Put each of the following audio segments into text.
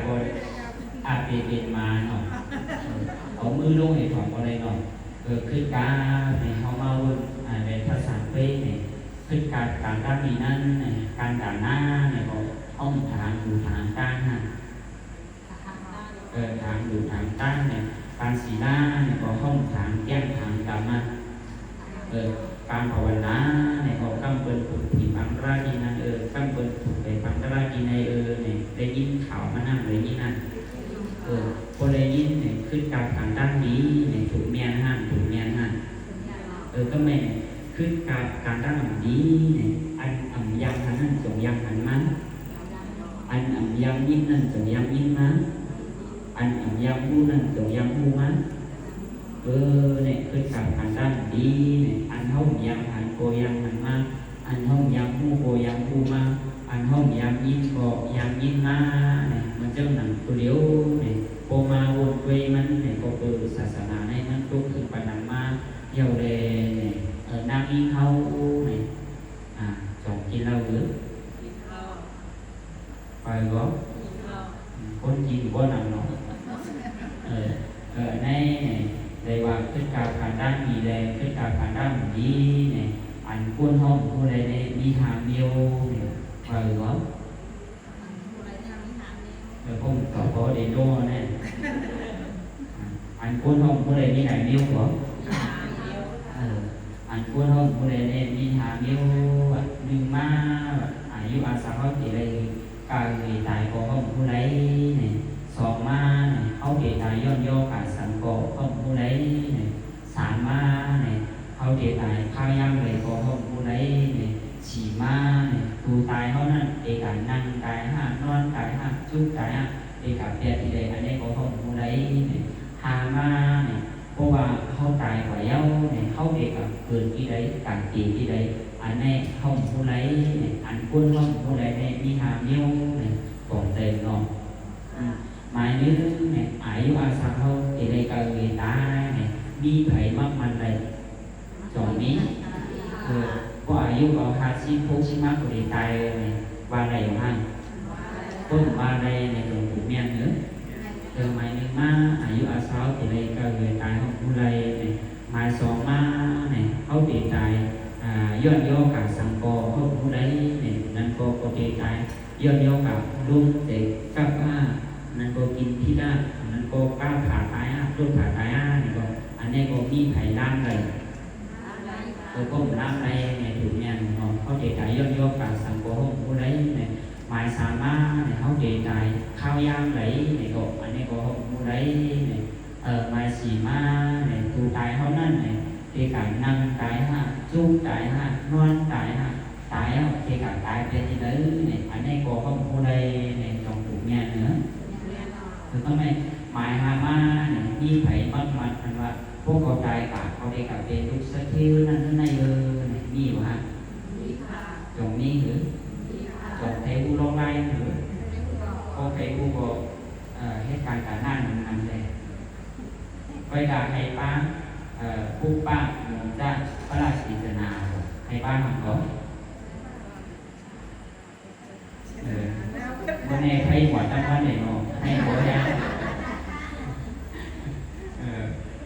คนอาเปเป็นมาเนาะเอามือลงให้ถอดอะไรเนาะขึ้นกาในเขามาวนในภาษาเป้เนี่ยขึ้นการด้านนี้นั่นการด่านหน้าเนี่ยก็ห้องทางอยู่ทางใต้ฮะทางอยู่ทางใต้เนี่ยการสีหน้าเนี่ยก็ห้องทางแก้มทางดำมาการภาวนาเนี่ยก็กำเปิดผีปังราดีนั่นกำเปิดไปปังราดีในเนี่ยได้ยินข่าวมานั่งเลยนี่นั่นพอได้ยินเนี่ยขึ้นการทางด้านนี้เนี่ยถูกเมียนห้างถูกเมียนห้างก็แม่ขึ้นการด้านนี้เนี่ยอันอ่ำยำหันนั่นจงยำหันมั้งอันอ่ำยำยิ้มนั่นจงยำยิ้มมั้งอันอ่ำยำหูนั่นจงยำหูมั้งเนี่ยขึ้นการด้านนี้เนี่ยอันห้องยำหันโกยำหันมาอันห้องยำหูโกยำหูมาอันห้องยำยิ้มโกยำยิ้มมาเนี่ยมันจะหนังตัวเดียวเนี่ยโกมาวนเวมันเนี่ยก็ศาสนาในมันทุกคือปนังมาเยาวเลยเนี่ยนางอิงเขาเนี่ยสองกินเหล้าหรือไปก็คนกินก็นำเนาะในในว่าขึ้นกาผ่านด้านมีแรงขึ้นกาผ่านด้านนี้เนี่ยอันก้นห้องผู้ใดในมีทางเดียวเนี่ยไปก็không có để đo này anh cuốn không có để đi hải miêu của anh cuốn không có để đi hải miêu nhưng mà yêu anh sao thì đây cả người tài có không có lấy này sọ ma này không để tài do cả sản có không có lấy này sản ma này không để tài khai âm này có không có lấy này chỉ ma này tu tàiเขานั่นเอกานั่งกายห้านอนกายห้าจุกกายห้าเอกาเปียที่ใดอันนี้ก็เขาผู้ใดหามาเนี่ยเพราะว่าเขาตายกว่าเย้าเนี่ยเขาเอกาเกินที่ใดการตีที่ใดอันนี้เขาผู้ใดเนี่ยอันกุ้นเขาผู้ใดเนี่ยมีหาเนี้ยวเนี่ยกองเต็มเนาะหมายนึกเนี่ยอายุอาสาเขาที่ใดก็เวตาเนี่ยมีไผ่มากมันเลยจอนี้ก็อายุก็50-60ก็ได้ตายเนี่ยว่าอะไรอยู่ห้างต้นว่าอะไรในหลวงปู่เมียนเนื้อหมายนึงมาอายุอาสาที่ใดก็เลยตายของผู้ใดเนี่ยหมายสองมาเนี่ยเขาได้ตายย้อนย่อกับสังกอเขาผู้ใดเนี่ยนั่นก็ได้ตายย้อนย่อกับลุงเด็กกับว่านั่นก็กินที่ได้นั่นก็กล้าผ่าตายต้นผ่าตายนี่ก็อันนี้ก็มีไผ่ล้างเลยก็ล้างในเนี่ยถูกเนี่ยเขาเด็กตายย้อนย่อกับสังกอผู้ใดเนี่ยหมายสามารถเนี่ยเขาเด็กตายข้าวยางไหลเนี่ยก็อันนี้ก็ผู้ใดเนี่ยหมายสีมาเนี่ยถูกตายเขานั่นเนี่ยที่การนั่งตายจุกตายนอนตายตายที่การตายเป็นที่ไหนเนี่ยอันนี้ก็ผู้ใดเนี่ยจงถูกเนี่ยเนื้อคือทำไมหมายหามาเนี่ยมีไผ่มัดมันว่าพวกเขาตายปากเขาได้กลับเป็นทุกสกิลนั่นในเนี่ยมีวะจงนี้หรือจงเทอุโลไลหรือก็เทอุโกเหตุการณ์การนั่นนั่นเลยเวลาให้ป้าผู้ป้าหนุ่มจ้าพระราชินีนาให้ป้าทำก่อนวันนี้ใครหัวตั้งวันไหนเนาะให้หัวยา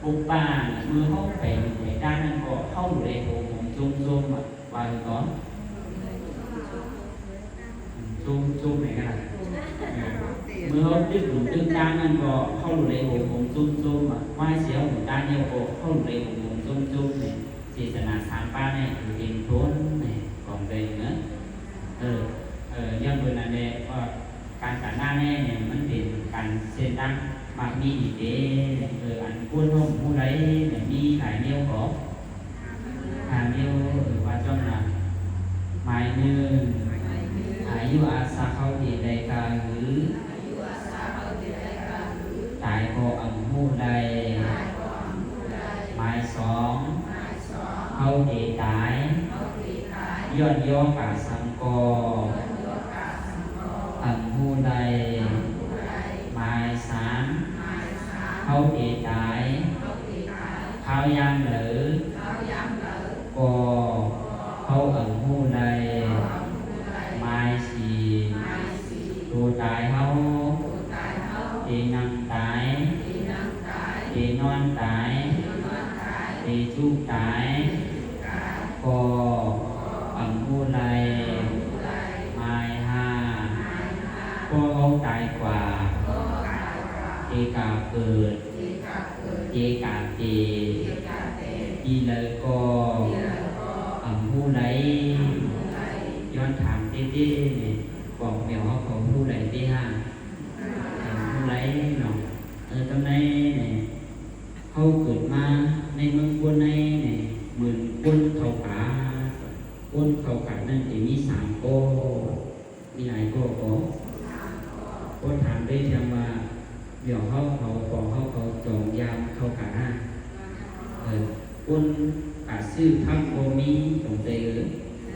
ปุ๊บป้ามือเข้าไปในด้านนั้นก็เข้าอยู่ในโถงจุ่มวางก้อนจุ่มไหนกันล่ะมือเขาดึงด้านนั้นก็เข้าอยู่ในโถงจุ่มว่าเสียวหมุนด้านเดียวก็เข้าอยู่ในโถงจุ่มเนี่ยเจตนาสามป้าเนี่ยคือเป็นโทนเนี่ยของเดิมเนอะยังเป็นอะไรว่าการการหน้าแน่เนี่ยมันเป็นการเส้นตั้งบางมีดีเดอันกุ้นห้องผู้ใดเนี่ยมีหลายเนี้ยวก็หาเนี้ยวว่าจ้องนะหมายหนึ่งอายุอาสาเขาดีใดกาหรือตายก็อังผู้ใดหมายสองเขาดีตายย้อนย่อกาสังกออังผู้ใดหมายสามเขาดีตายเขายังหรือก็เขาอังผู้ใดหมายสี่ตัวตายเขา ลูกตายก็อัมพูไรไม้ห้าก็เขาตายกว่าเอกาเกิดเอกาเตอีเลยก็อัมพูไรย้อนถามเต้ๆเนี่ยบอกเดี๋ยวเขาพูดอะไรเต้ห้าพูดอะไรเนาะตอนนี้เนี่ยเขาเกิดมาในเมืองกุนในเนี่ยเหมือนกุนเขาป่ากุนเขาป่านั่นจะมี3 โก้มีหลายโก้ก็ถามได้จังว่าเดี๋ยวเขาบอกเขาจองยามเขาป่ากุนป่าซื่อทั้งโกมีจงเตย